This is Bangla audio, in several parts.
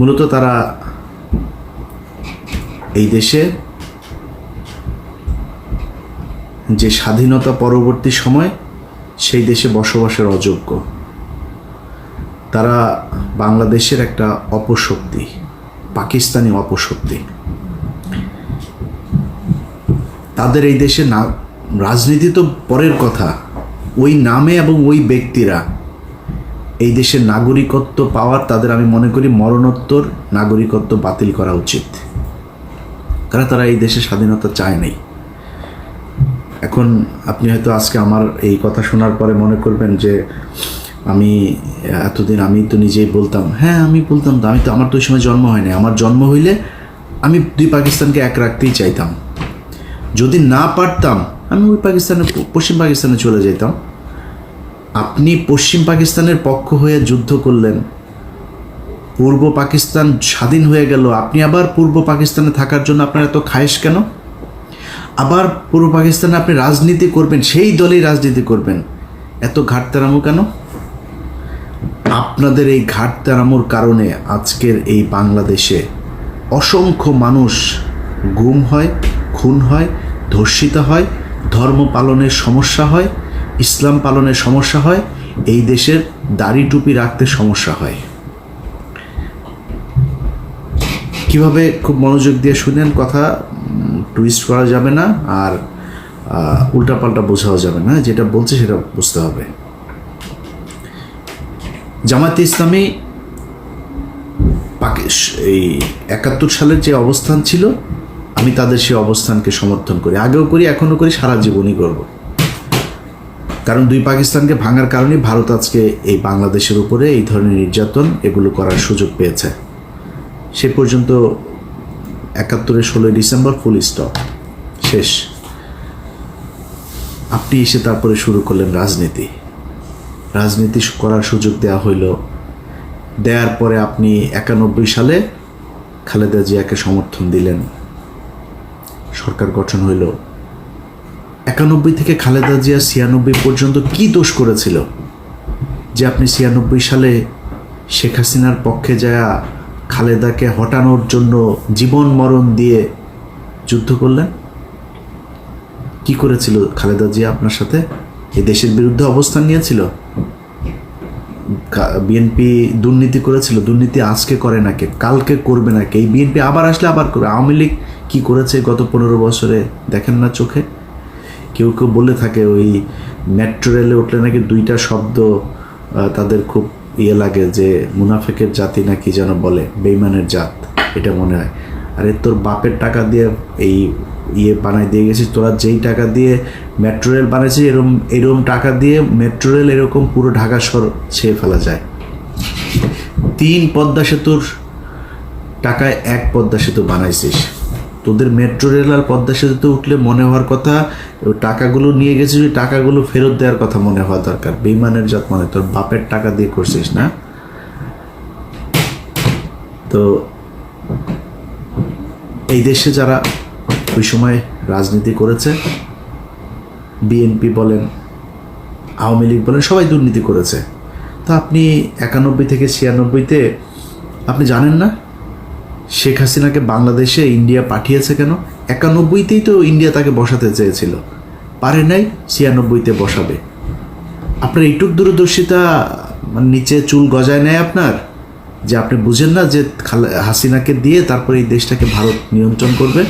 মূলত তারা এই দেশে যে স্বাধীনতা পরবর্তী সময় সেই দেশে বসবাসের অযোগ্য। তারা বাংলাদেশের একটা অপশক্তি, পাকিস্তানি অপশক্তি। তাদের এই দেশে না রাজনীতি তো পরের কথা, ওই নামে এবং ওই ব্যক্তিরা এই দেশের নাগরিকত্ব পাওয়ার তাদের, আমি মনে করি, মরণোত্তর নাগরিকত্ব বাতিল করা উচিত। কারণ তারা এই দেশে স্বাধীনতা চায় নাই। এখন আপনি হয়তো আজকে আমার এই কথা শোনার পরে মনে করবেন যে আমি এতদিন আমি তো নিজেই বলতাম। হ্যাঁ, আমি বলতাম তো, আমার তো ওই সময় জন্ম হয়নি। আমার জন্ম হইলে আমি দুই পাকিস্তানকে এক রাখতেই চাইতাম। যদি না পারতাম আমি ওই পাকিস্তানে, পশ্চিম পাকিস্তানে চলে যেতাম। আপনি পশ্চিম পাকিস্তানের পক্ষ হয়ে যুদ্ধ করলেন, পূর্ব পাকিস্তান স্বাধীন হয়ে গেল, আপনি আবার পূর্ব পাকিস্তানে থাকার জন্য আপনার এত খায়েশ কেন? আবার পূর্ব পাকিস্তানে আপনি রাজনীতি করবেন, সেই দলেই রাজনীতি করবেন, এত ঘাটতারামো কেন? আপনাদের এই ঘাটতারামোর কারণে আজকের এই বাংলাদেশে অসংখ্য মানুষ গুম হয়, খুন হয়, ধর্ষিত হয়, ধর্ম পালনের সমস্যা হয়, ইসলাম পালনের সমস্যা হয়, এই দেশের দাড়ি টুপি রাখতে সমস্যা হয়। কিভাবে, খুব মনোযোগ দিয়ে শুনেন, কথা টুইস্ট করা যাবে না আর উল্টাপাল্টা বোঝাও যাবে না, যেটা বলছে সেটা বুঝতে হবে। জামায়াতে ইসলামী এই ৭১ সালের যে অবস্থান ছিল, আমি তাদের সেই অবস্থানকে সমর্থন করি, আগেও করি, এখনও করি, সারা জীবনই করব। কারণ দুই পাকিস্তানকে ভাঙার কারণে ভারত আজকে এই বাংলাদেশের উপরে এই ধরনের নির্যাতন এগুলো করার সুযোগ পেয়েছে। সে পর্যন্ত ৭১-এর ১৬ই ডিসেম্বর ফুল স্টপ, শেষ। আপনি এসে তারপরে শুরু করলেন রাজনীতি করার সুযোগ দেওয়া হইল। দেওয়ার পরে আপনি ৯১ সালে খালেদা জিয়াকে সমর্থন দিলেন, সরকার গঠন হইল। ৯১ থেকে খালেদা জিয়া ৯৬ পর্যন্ত কি দোষ করেছিল যে আপনি ৯৬ সালে শেখ হাসিনার পক্ষে যায়া খালেদাকে হটানোর জন্য জীবন মরণ দিয়ে যুদ্ধ করলেন? কি করেছিল খালেদা জিয়া আপনার সাথে? এই দেশের বিরুদ্ধে অবস্থান নিয়েছিল। বিএনপি দুর্নীতি করেছিল, দুর্নীতি আজকে করে নাকি, কালকে করবে নাকি, এই বিএনপি আবার আসলে আবার করবে। আওয়ামী লীগ কী করেছে গত ১৫ বছরে দেখেন না চোখে? কেউ কেউ বলে থাকে ওই মেট্রো রেলে উঠলে নাকি দুইটা শব্দ তাদের খুব লাগে, যে মুনাফেকের জাতি নাকি যেন বলে, বেইমানের জাত, এটা মনে হয়। আরে তোর বাপের টাকা দিয়ে এই বানাই দিয়ে গেছিস, তোরা যেই টাকা দিয়ে মেট্রো রেল বানাইছিস, এরকম টাকা দিয়ে মেট্রো রেল এরকম পুরো ঢাকা শহর ছেয়ে ফেলা যায়। ৩ পদ্মা সেতুর টাকায় ১ পদ্মা সেতু বানাইছিস। তোদের মেট্রো রেল আর পদ্মা সেতুতে উঠলে মনে হওয়ার কথা, টাকাগুলো নিয়ে গেছিস, ওই টাকাগুলো ফেরত দেওয়ার কথা মনে হওয়া দরকার। বেইমানের জাত, মানে তোর বাপের টাকা দিয়ে করছিস না? তো এই দেশে যারা ওই সময় রাজনীতি করেছে, বিএনপি বলেন, আওয়ামী লীগ বলেন, সবাই দুর্নীতি করেছে। তো আপনি ৯১ থেকে ৯৬-তে আপনি জানেন না শেখ হাসিনাকে বাংলাদেশে ইন্ডিয়া পাঠিয়েছে কেন? ৯১-তেই তো ইন্ডিয়া তাকে বসাতে চেয়েছিল, পারে নাই, ৯৬-তে বসাবে। আপনার এইটুক দূরদর্শিতা মানে নিচে চুল গজায় নেয় আপনার, যে আপনি বুঝেন না যে হাসিনাকে দিয়ে তারপরে এই দেশটাকে ভারত নিয়ন্ত্রণ করবে।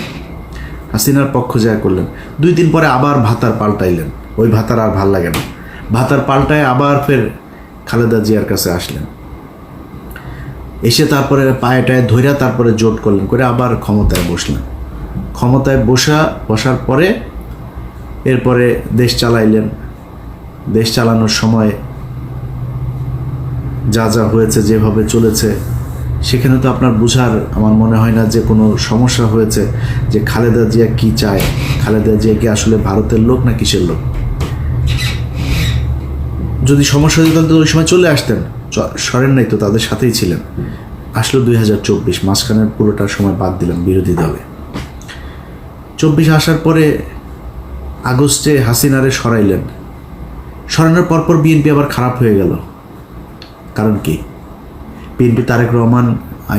হাসিনার পক্ষ যা করলেন, ২ দিন পরে আবার ভাতার পাল্টাইলেন, ওই ভাতার আর ভাল লাগে না, ভাতার পাল্টায় আবার ফের খালেদা জিয়ার কাছে আসলেন, এসে তারপরে পায়েটায় ধইরা তারপরে জোট করলেন, করে আবার ক্ষমতায় বসলেন। ক্ষমতায় বসার পরে এরপরে দেশ চালাইলেন। দেশ চালানোর সময় যা যা হয়েছে, যেভাবে চলেছে, সেখানে তো আপনার বুঝার আমার মনে হয় না যে কোনো সমস্যা হয়েছে যে খালেদা জিয়া কি চায়, খালেদা জিয়া কি আসলে ভারতের লোক না কিসের লোক। যদি সমস্যা হতো তাহলে তো ওই সময় চলে আসতেন, সরেন নাই তো, তাদের সাথেই ছিলেন। আসলো ২০২৪, মাঝখানের পুরোটার সময় বাদ দিলাম বিরোধী দলে। ২৪ আসার পরে আগস্টে হাসিনারে সরাইলেন, সরানোর পরপর বিএনপি আবার খারাপ হয়ে গেল। কারণ কি? বিএনপি তারেক রহমান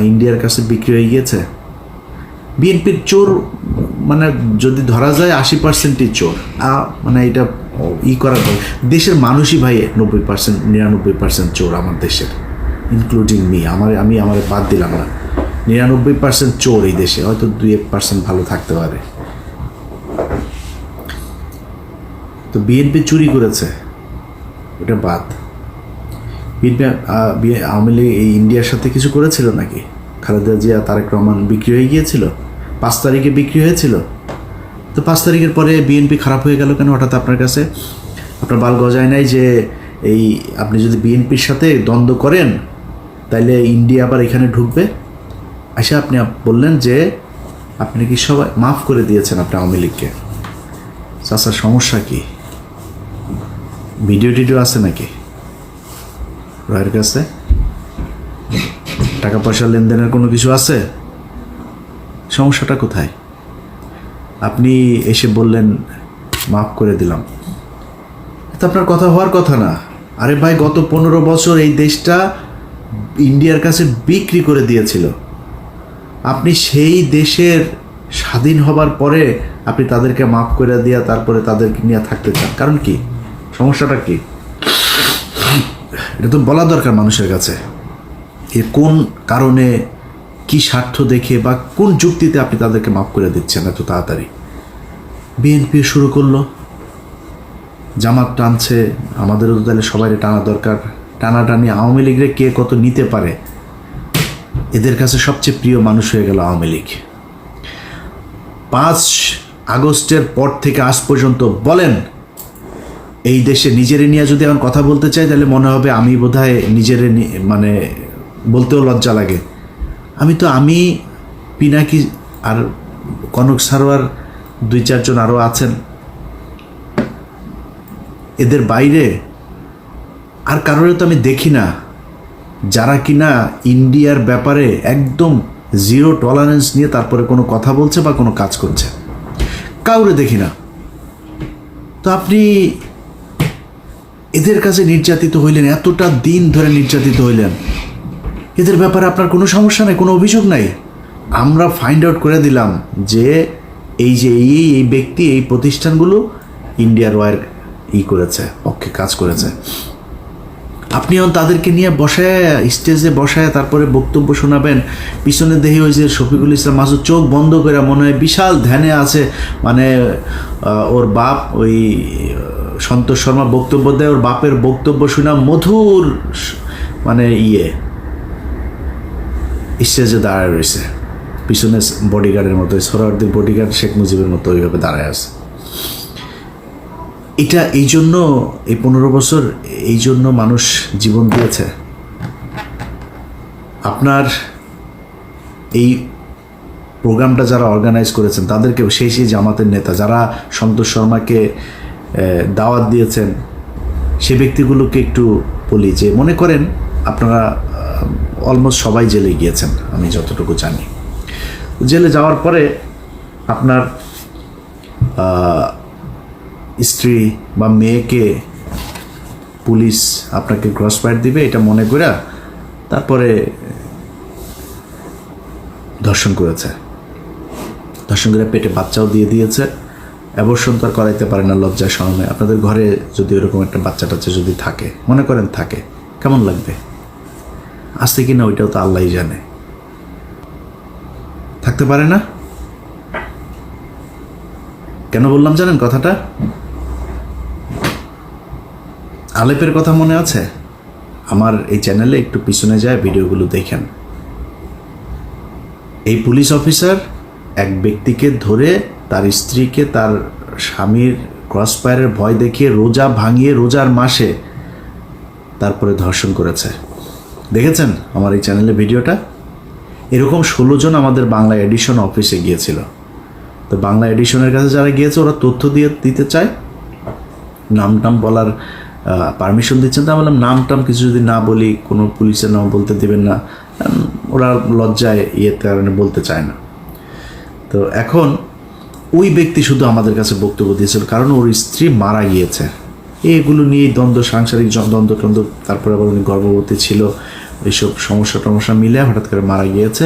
ইন্ডিয়ার কাছে বিক্রি হয়ে গিয়েছে। বিএনপির চোর মানে যদি ধরা যায় 80%ই চোর, মানে এটা করা দেশের মানুষই ভাই 90% 99% চোর আমার দেশের, ইনক্লুডিং মি। আমি বাদ দিলাম না, 99% চোর এই দেশে, হয়তো 2-1% ভালো থাকতে পারে। তো বিএনপি চুরি করেছে, ওটা বাদ। বিএনপি আওয়ামী লীগ এই ইন্ডিয়ার সাথে কিছু করেছিল নাকি? খালেদা জিয়া তারেক রহমান বিক্রি হয়ে গিয়েছিল, 5 তারিখে বিক্রি হয়েছিল। তো 5 তারিখের পরে বিএনপি খারাপ হয়ে গেল কেন হঠাৎ আপনার কাছে? আপনার বাল গজায় নাই যে এই আপনি যদি বিএনপির সাথে দ্বন্দ্ব করেন তাইলে ইন্ডিয়া আবার এখানে ঢুকবে? আচ্ছা, আপনি বললেন যে আপনি কি সবাই মাফ করে দিয়েছেন আপনি আওয়ামী লীগকে। চাচার সমস্যা কি? ভিডিও টিডিও আছে নাকি রয়ের কাছে? টাকা পয়সা লেনদেনের কোনো কিছু আছে? সমস্যাটা কোথায়? আপনি এসে বললেন মাফ করে দিলাম, এটা আপনার কথা হওয়ার কথা না। আরে ভাই, গত 15 বছর এই দেশটা ইন্ডিয়ার কাছে বিক্রি করে দিয়েছিল। আপনি সেই দেশের স্বাধীন হবার পরে আপনি তাদেরকে মাফ করে দিয়া তারপরে তাদেরকে নিয়ে থাকতে চান, কারণ কি? সমস্যাটা কি? এটা তো বলা দরকার মানুষের কাছে। এর কোন কারণে, কি স্বার্থ দেখে বা কোন যুক্তিতে আপনি তাদেরকে মাফ করে দিচ্ছেন এত তাড়াতাড়ি? বিএনপি শুরু করলো, জামাত টানছে, আমাদেরও তো তাহলে সবাই টানা দরকার। টানাটানি আওয়ামী লীগরে কে কত নিতে পারে, এদের কাছে সবচেয়ে প্রিয় মানুষ হয়ে গেল আওয়ামী লীগ। 5 আগস্টের পর থেকে আজ পর্যন্ত বলেন, এই দেশে নিজেরে নিয়ে যদি এখন কথা বলতে চাই তাহলে মনে হবে আমি বোধহয় নিজেরে মানে বলতেও লজ্জা লাগে। আমি পিনাকি আর কনক সারোয়ার 2-4 জন আরও আছেন, এদের বাইরে আর কারোর তো আমি দেখি না যারা কিনা ইন্ডিয়ার ব্যাপারে একদম 0 টলারেন্স নিয়ে তারপরে কোনো কথা বলছে বা কোনো কাজ করছে, কাউরে দেখি না। তো আপনি এদের কাছে নির্যাতিত হইলেন, এতটা দিন ধরে নির্যাতিত হইলেন, এদের ব্যাপারে আপনার কোনো সমস্যা নাই, কোনো অভিযোগ নাই। আমরা ফাইন্ড আউট করে দিলাম যে এই ব্যক্তি এই প্রতিষ্ঠানগুলো ইন্ডিয়ার ওয়ার করেছে, পক্ষে কাজ করেছে। আপনি এখন তাদেরকে নিয়ে বসায়, স্টেজে বসায় তারপরে বক্তব্য শোনাবেন। পিছনে দেখি ওই যে শফিকুল ইসলাম মাসুদ চোখ বন্ধ করে মনে হয় বিশাল ধ্যানে আছে, মানে ওর বাপ ওই সন্তোষ শর্মা বক্তব্য দেয়, ওর বাপের বক্তব্য শোনা মধুর, মানে স্টেজে দাঁড়ায় রয়েছে, পিছনে বডিগার্ডের মতো, সোহরাওয়ার্দীর বডিগার্ড শেখ মুজিবের মতো ওইভাবে দাঁড়ায় আছে। এটা এই জন্য এই 15 বছর এই জন্য মানুষ জীবন দিয়েছে। আপনার এই প্রোগ্রামটা যারা অর্গানাইজ করেছেন তাদেরকে, সেই জামাতের নেতা যারা সন্তোষ শর্মাকে দাওয়াত দিয়েছেন, সে ব্যক্তিগুলোকে একটু বলি যে মনে করেন আপনারা অলমোস্ট সবাই জেলে গিয়েছেন আমি যতটুকু জানি। জেলে যাওয়ার পরে আপনার স্ত্রী বা মেয়েকে পুলিশ আপনাকে ক্রস ফায়ার দিবে এটা মনে করে তারপরে ধর্ষণ করেছে, ধর্ষণ করে পেটে বাচ্চাও দিয়ে দিয়েছে। অ্যাবর্শন তো আর করাইতে পারে না লজ্জায় শরমে। আপনাদের ঘরে যদি এরকম একটা বাচ্চা টাচ্চা যদি থাকে, মনে করেন থাকে, কেমন লাগবে? আসছে কি না ওইটাও তো আল্লাহই জানে। থাকতে পারে না? কেন বললাম জানেন কথাটা? আলেপের কথা মনে আছে? আমার এই চ্যানেলে একটু পিছনে যায় ভিডিওগুলো দেখেন। এই পুলিশ অফিসার এক ব্যক্তিকে ধরে তার স্ত্রীকে তার স্বামীর ক্রসফায়ারের ভয় দেখিয়ে রোজা ভাঙিয়ে রোজার মাসে তারপরে ধর্ষণ করেছে। দেখেছেন আমার এই চ্যানেলে ভিডিওটা? এরকম 16 জন আমাদের বাংলা এডিশন অফিসে গিয়েছিল। তো বাংলা এডিশনের কাছে যারা গিয়েছে ওরা তথ্য দিতে চায়, নাম টাম বলার পারমিশন দিচ্ছেন। তো বললাম নাম টাম কিছু যদি না বলি, কোনো পুলিশের নাম বলতে দেবেন না, ওরা লজ্জায় কারণে বলতে চায় না। তো এখন ওই ব্যক্তি শুধু আমাদের কাছে বক্তব্য দিয়েছিল কারণ ওর স্ত্রী মারা গিয়েছে। এগুলো নিয়েই দ্বন্দ্ব, সাংসারিক দ্বন্দ্ব, তারপরে আবার উনি গর্ভবতী ছিল, এইসব সমস্যা মিলে হঠাৎ করে মারা গিয়েছে।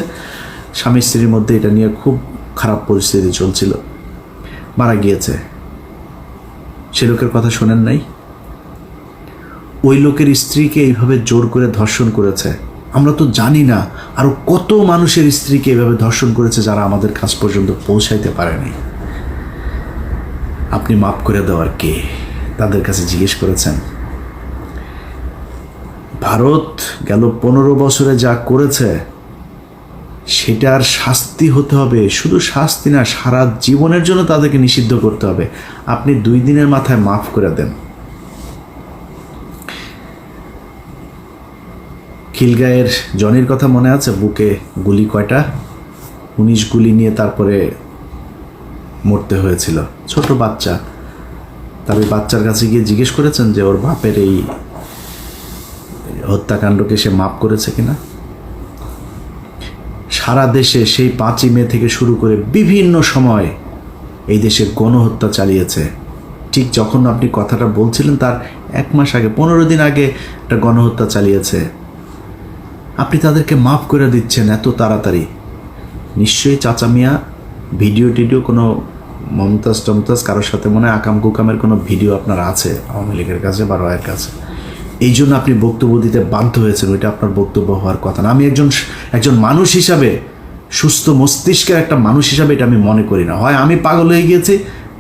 স্বামী স্ত্রীর মধ্যে এটা নিয়ে খুব খারাপ পরিস্থিতি চলছিল, মারা গিয়েছে। সে লোকের কথা শোনেন নাই? ওই লোকের স্ত্রীকে এইভাবে জোর করে ধর্ষণ করেছে। আমরা তো জানি না আরও কত মানুষের স্ত্রীকে এইভাবে ধর্ষণ করেছে যারা আমাদের কাছ পর্যন্ত পৌঁছাইতে পারেনি। আপনি মাফ করে দেওয়ার কে? তাদের কাছে জিজ্ঞেস করেছেন? ভারত গেল 15 বছরে যা করেছে সেটার শাস্তি হতে হবে, শুধু শাস্তি না, সারা জীবনের জন্য তাদেরকে নিষিদ্ধ করতে হবে। আপনি 2 দিনের মাথায় মাফ করে দেন। খিলগাঁয়ের জনির কথা মনে আছে? বুকে গুলি কয়টা? 19 গুলি নিয়ে তারপরে মরতে হয়েছিল, ছোট বাচ্চা। তবে বাচ্চার কাছে গিয়ে জিজ্ঞেস করেছেন যে ওর বাপের এই হত্যাকাণ্ডকে সে মাফ করেছে কিনা? সারা দেশে সেই 5ই মে থেকে শুরু করে বিভিন্ন সময় এই দেশে গণহত্যা চালিয়েছে। ঠিক যখন আপনি কথাটা বলছিলেন তার 1 মাস আগে, 15 দিন আগে একটা গণহত্যা চালিয়েছে। আপনি তাদেরকে মাফ করে দিচ্ছেন এত তাড়াতাড়ি? নিশ্চয়ই চাচা মিয়া ভিডিও কোনো মমতাজ কারোর সাথে মনে হয় আকাম কুকামের কোনো ভিডিও আপনার আছে আওয়ামী লীগের কাছে বা রয়ের কাছে। এই জন্য আপনি বক্তব্য দিতে বাধ্য হয়েছেন। ওইটা আপনার বক্তব্য হওয়ার কথা না। আমি একজন মানুষ হিসাবে, সুস্থ মস্তিষ্কের একটা মানুষ হিসাবে এটা আমি মনে করি না। হয় আমি পাগল হয়ে গিয়েছি,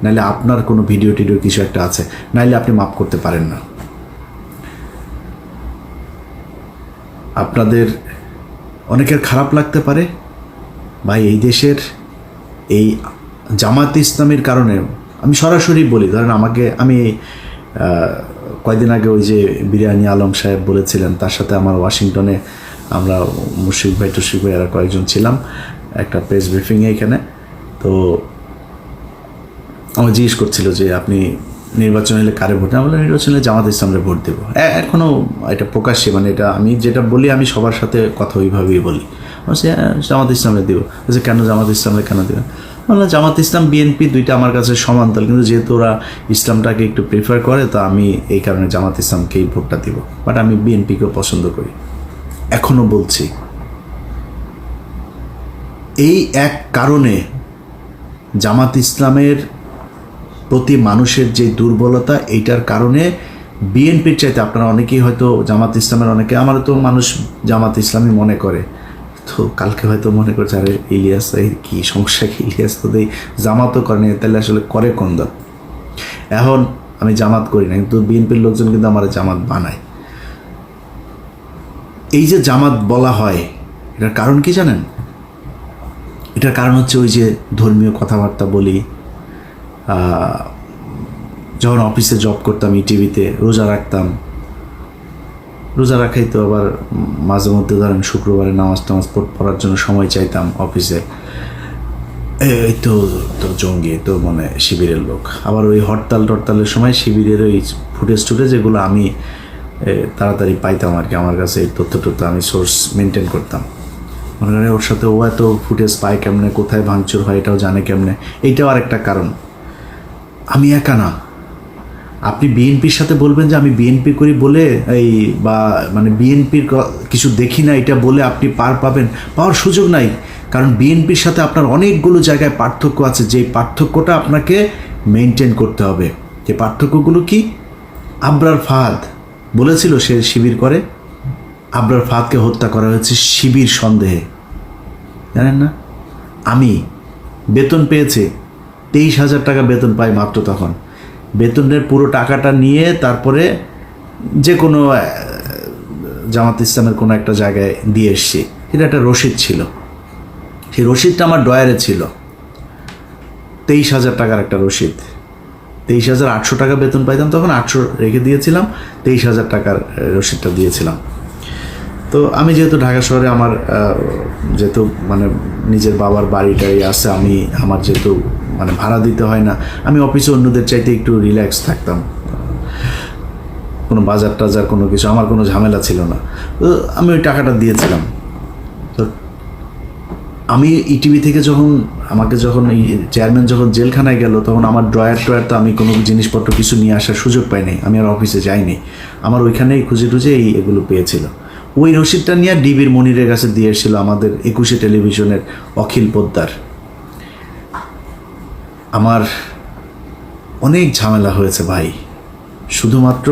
নাহলে আপনার কোনো ভিডিও কিছু একটা আছে, নাহলে আপনি মাফ করতে পারেন না। আপনাদের অনেকের খারাপ লাগতে পারে ভাই, এই দেশের এই জামাত ইসলামের কারণে। আমি সরাসরি বলি, ধরেন আমি কয়েকদিন আগে ওই যে বিরিয়ানি আলম সাহেব বলেছিলেন, তার সাথে আমার ওয়াশিংটনে আমরা মুশফিক ভাই এরা কয়েকজন ছিলাম একটা প্রেস ব্রিফিংয়ে এখানে। তো আমার জিজ্ঞেস করছিল যে আপনি নির্বাচন হলে কারে ভোট দেন? বলে নির্বাচন হলে জামাত ইসলামরে ভোট দেবো। এখনও এটা প্রকাশ্যে, মানে এটা আমি যেটা বলি আমি সবার সাথে কথা ওইভাবেই বলি। বলছি জামাত ইসলামে দেবো। বলছে কেন জামাত ইসলামে কেন দেবেন? বললাম জামাত ইসলাম বিএনপি দুইটা আমার কাছে সমান্তরাল, কিন্তু যেহেতু ওরা ইসলামটাকে একটু প্রিফার করে তো আমি এই কারণে জামাত ইসলামকেই ভোটটা দিব, বাট আমি বিএনপিকেও পছন্দ করি। এখনও বলছি এই এক কারণে জামাত ইসলামের প্রতি মানুষের যে দুর্বলতা, এইটার কারণে বিএনপির চাইতে আপনারা অনেকেই হয়তো জামাত ইসলামের অনেকে, আমারও তো মানুষ জামাত ইসলামই মনে করে, তো কালকে হয়তো মনে করছে আরে ইলিয়াস এই কী সমস্যা, কি ইলিয়াস তো এই জামাতও করেনি, তাহলে আসলে করে কোন দল? এখন আমি জামাত করি না, কিন্তু বিএনপির লোকজন কিন্তু আমার জামাত বানায়। এই যে জামাত বলা হয় এটার কারণ কি জানেন? এটার কারণ হচ্ছে ওই যে ধর্মীয় কথাবার্তা বলি। যখন অফিসে জব করতাম ইটিভিতে, রোজা রাখতাম, রোজা রাখাই তো আবার মাঝে মধ্যে ধরেন শুক্রবারে নামাজ টামাজ পড়ার জন্য সময় চাইতাম অফিসে। এই তো জঙ্গি, তো মানে শিবিরের লোক। আবার ওই হরতালের সময় শিবিরের ওই ফুটেজ যেগুলো আমি তাড়াতাড়ি পাইতাম আর কি, আমার কাছে এই তথ্যটা আমি সোর্স মেনটেন করতাম। মনে করেন ওর সাথে ও এত ফুটেজ পায় কেমনে, কোথায় ভাঙচুর হয় এটাও জানে কেমনে। এইটাও আরেকটা কারণ। আমি একা না, আপনি বিএনপির সাথে বলবেন যে আমি বিএনপি করি বলে এই বা মানে বিএনপির কিছু দেখি না এটা বলে আপনি পাওয়ার সুযোগ নাই। কারণ বিএনপির সাথে আপনার অনেকগুলো জায়গায় পার্থক্য আছে, যেই পার্থক্যটা আপনাকে মেনটেন করতে হবে। যে পার্থক্যগুলো কি? আবরার ফাহাদ বলেছিল সে শিবির করে, আবরার ফাহাদকে হত্যা করা হয়েছে শিবির সন্দেহে, জানেন না? আমি বেতন পেয়েছি 23,000 টাকা বেতন পাই মাত্র তখন। বেতনের পুরো টাকাটা নিয়ে তারপরে যে কোনো জামাত ইসলামের কোনো একটা জায়গায় দিয়ে এসছি। এটা একটা রসিদ ছিল, সেই রসিদটা আমার ড্রয়ারে ছিল। 23,000 টাকার একটা রসিদ। 23,800 টাকা বেতন পাইতাম তখন, 800 রেখে দিয়েছিলাম, 23,000 টাকার রসিদটা দিয়েছিলাম। তো আমি যেহেতু ঢাকা শহরে আমার যেহেতু মানে নিজের বাবার বাড়িটাই আছে, আমার যেহেতু মানে ভাড়া দিতে হয় না, আমি অফিসে অন্যদের চাইতে একটু রিল্যাক্স থাকতাম। কোনো বাজার টাজার কোনো কিছু আমার কোনো ঝামেলা ছিল না, তো আমি ওই টাকাটা দিয়েছিলাম। তো আমি ইটিভি থেকে আমাকে যখন এই চেয়ারম্যান যখন জেলখানায় গেল, তখন আমার ড্রয়ার তো আমি কোনো জিনিসপত্র কিছু নিয়ে আসার সুযোগ পাইনি, আমি আর অফিসে যাইনি। আমার ওইখানেই খুঁজে এগুলো পেয়েছিল। ওই রসিদটা নিয়ে ডিবির মনিরের কাছে দিয়ে এসেছিল আমাদের 21 টেলিভিশনের অখিল পোদ্দার। আমার অনেক ঝামেলা হয়েছে ভাই, শুধুমাত্র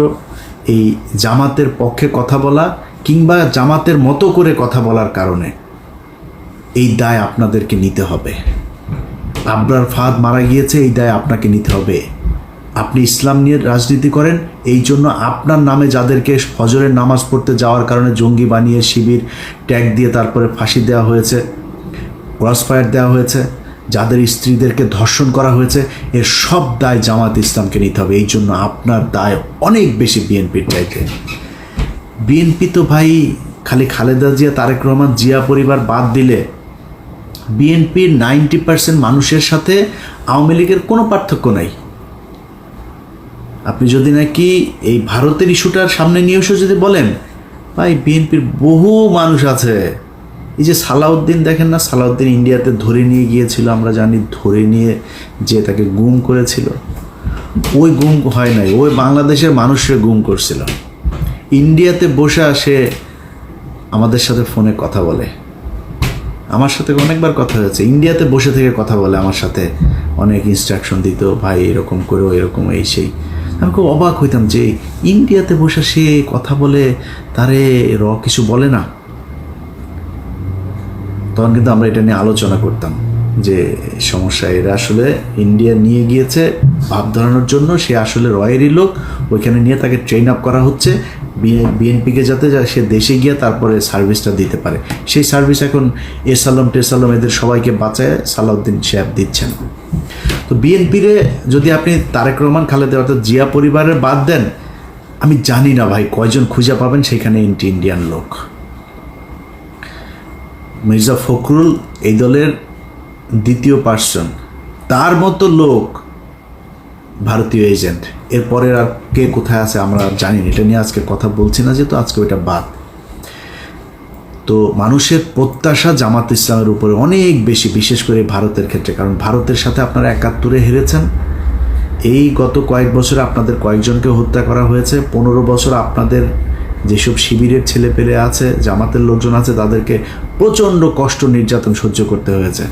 এই জামাতের পক্ষে কথা বলা কিংবা জামাতের মতো করে কথা বলার কারণে। এই দায় আপনাদেরকে নিতে হবে। আবরার ফাহাদ মারা গিয়েছে, এই দায় আপনাকে নিতে হবে। আপনি ইসলাম নিয়ে রাজনীতি করেন, এই জন্য আপনার নামে যাদেরকে ফজরের নামাজ পড়তে যাওয়ার কারণে জঙ্গি বানিয়ে শিবির ট্যাগ দিয়ে তারপরে ফাঁসি দেওয়া হয়েছে, ক্রসফায়ার দেওয়া হয়েছে, যাদের স্ত্রীদেরকে ধর্ষণ করা হয়েছে, এর সব দায় জামাত ইসলামকে নিতে হবে। এই জন্য আপনার দায় অনেক বেশি বিএনপির চাইতে। বিএনপি তো ভাই খালি খালেদা জিয়া, তারেক রহমান, জিয়া পরিবার বাদ দিলে বিএনপির 90% মানুষের সাথে আওয়ামী লীগের কোনো পার্থক্য নাই। আপনি যদি নাকি এই ভারতের ইস্যুটার সামনে নিয়ে এসে যদি বলেন, ভাই বিএনপির বহু মানুষ আছে। এই যে সালাউদ্দিন দেখেন না, সালাউদ্দিন ইন্ডিয়াতে ধরে নিয়ে গিয়েছিল, আমরা জানি, ধরে নিয়ে যে তাকে গুম করেছিল। ওই গুম হয় নাই, ওই বাংলাদেশের মানুষের গুম করছিল। ইন্ডিয়াতে বসে সে আমাদের সাথে ফোনে কথা বলে, আমার সাথে অনেকবার কথা হয়েছে। ইন্ডিয়াতে বসে থেকে কথা বলে আমার সাথে, অনেক ইনস্ট্রাকশন দিত, ভাই এরকম করো, এরকম এই সেই। আমি খুব অবাক হইতাম যে ইন্ডিয়াতে বসে সে কথা বলে, তারে কিছু বলে না। তখন কিন্তু আমরা এটা নিয়ে আলোচনা করতাম যে সমস্যা, এরা আসলে ইন্ডিয়া নিয়ে গিয়েছে ভাব ধরানোর জন্য, সে আসলে রয়েরই লোক, ওইখানে নিয়ে তাকে ট্রেন আপ করা হচ্ছে বিএনপিকে, যাতে সে দেশে গিয়ে তারপরে সার্ভিসটা দিতে পারে। সেই সার্ভিস এখন এসালম টেসালম এদের সবাইকে বাঁচায় সালাউদ্দিন সাহেব দিচ্ছেন। তো বিএনপিরে যদি আপনি তারেক রহমান, খালেদা অর্থাৎ জিয়া পরিবারের বাদ দেন, আমি জানি না ভাই কয়জন খুঁজে পাবেন সেখানে ইন্ডিয়ান লোক। মির্জা ফখরুল এই দলের দ্বিতীয় পার্সন, তার মতো লোক ভারতীয় এজেন্ট। এরপরের আর কে কোথায় আছে আমরা জানি না, এটা নিয়ে আজকে কথা বলছি না, যেহেতু আজকে ওইটা বাদ। তো মানুষের প্রত্যাশা জামাত ইসলামের উপরে অনেক বেশি, বিশেষ করে ভারতের ক্ষেত্রে, কারণ ভারতের সাথে আপনারা 71-এ হেরেছেন। এই গত কয়েক বছরে আপনাদের কয়েকজনকে হত্যা করা হয়েছে। 15 বছর আপনাদের যেসব শিবিরের ছেলে পেলে আছে, জামাতের লোকজন আছে, তাদেরকে প্রচণ্ড কষ্ট নির্যাতন সহ্য করতে হয়েছে।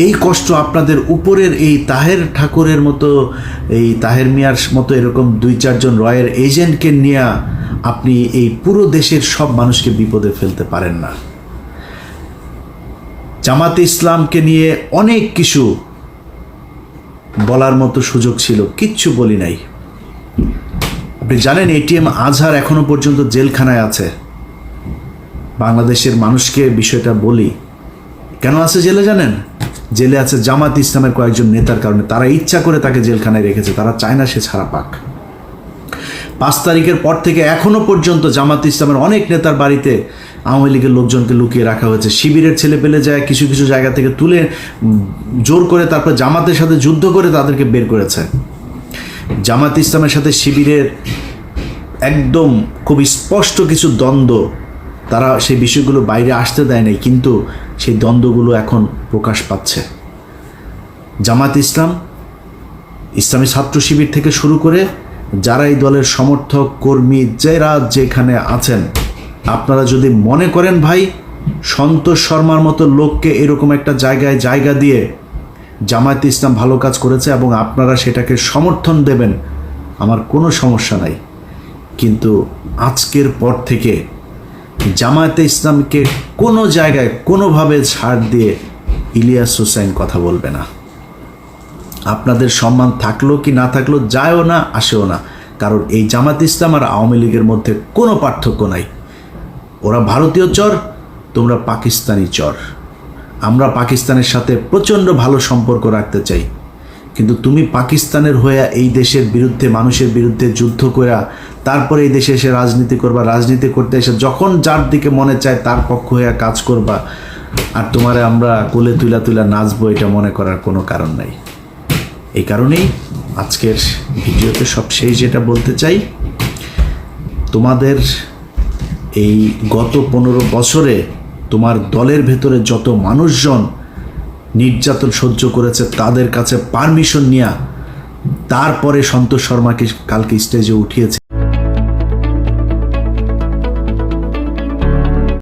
এই কষ্ট আপনাদের উপরের এই তাহের ঠাকুরের মতো, এই তাহের মিয়ার মতো এরকম 2-4 জন রয়ের এজেন্টকে নিয়ে আপনি এই পুরো দেশের সব মানুষকে বিপদে ফেলতে পারেন না। জামাতে ইসলামকে নিয়ে অনেক কিছু বলার মতো সুযোগ ছিল, কিচ্ছু বলি নাই। আপনি জানেন এটিএম আজহার এখনো পর্যন্ত জেলখানায় আছে। বাংলাদেশের মানুষকে বিষয়টা বলি, কেন আছে জেলে জানেন? জেলে আছে জামাত ইসলামের কয়েকজন নেতার কারণে। তারা ইচ্ছা করে তাকে জেলখানায় রেখেছে, তারা চায় না সে ছাড়া পাক। 5 তারিখের পর থেকে এখনো পর্যন্ত জামাত ইসলামের অনেক নেতার বাড়িতে আওয়ামী লীগের লোকজনকে লুকিয়ে রাখা হয়েছে। শিবিরের ছেলে পেলে যায় কিছু কিছু জায়গা থেকে তুলে জোর করে তারপর জামাতের সাথে যুদ্ধ করে তাদেরকে বের করেছে। জামাত ইসলামের সাথে শিবিরের একদম খুব স্পষ্ট কিছু দ্বন্দ্ব, তারা সেই বিষয়গুলো বাইরে আসতে দেয় নাই, কিন্তু সেই দ্বন্দ্বগুলো এখন প্রকাশ পাচ্ছে। জামাত ইসলাম, ইসলামী ছাত্র শিবির থেকে শুরু করে যারা এই দলের সমর্থক কর্মী যারা যেখানে আছেন, আপনারা যদি মনে করেন ভাই সন্তোষ শর্মার মতো লোককে এরকম একটা জায়গায় জায়গা দিয়ে জামায়াত ইসলাম ভালো কাজ করেছে এবং আপনারা সেটাকে সমর্থন দেবেন, আমার কোনো সমস্যা নাই। কিন্তু আজকের পর থেকে জামায়াতে ইসলামকে কোনো জায়গায় কোনোভাবে ছাড় দিয়ে ইলিয়াস হোসেন কথা বলবে না। আপনাদের সম্মান থাকলো কি না থাকলো যায়ও না আসেও না, কারণ এই জামাত ইসলাম আর আওয়ামী লীগের মধ্যে কোনো পার্থক্য নাই। ওরা ভারতীয় চর, তোমরা পাকিস্তানি চর। আমরা পাকিস্তানের সাথে প্রচণ্ড ভালো সম্পর্ক রাখতে চাই, কিন্তু তুমি পাকিস্তানের হয়ে এই দেশের বিরুদ্ধে, মানুষের বিরুদ্ধে যুদ্ধ করে তারপরে এই দেশে এসে রাজনীতি করবা, রাজনীতি করতে এসে যখন যার দিকে মনে চায় তার পক্ষ হয়ে কাজ করবা, আর তোমারে আমরা কোলে তুলা তুলা নাচবো, এটা মনে করার কোনো কারণ নাই। এই কারণেই আজকের ভিডিওতে সবশেষ যেটা বলতে চাই, তোমাদের এই গত 15 বছরে তোমার দলের ভেতরে যত মানুষজন নির্যাতন সহ্য করেছে তাদের কাছে পারমিশন নিয়ে তারপরে সন্তোষ শর্মাকে কালকে স্টেজে উঠিয়েছে।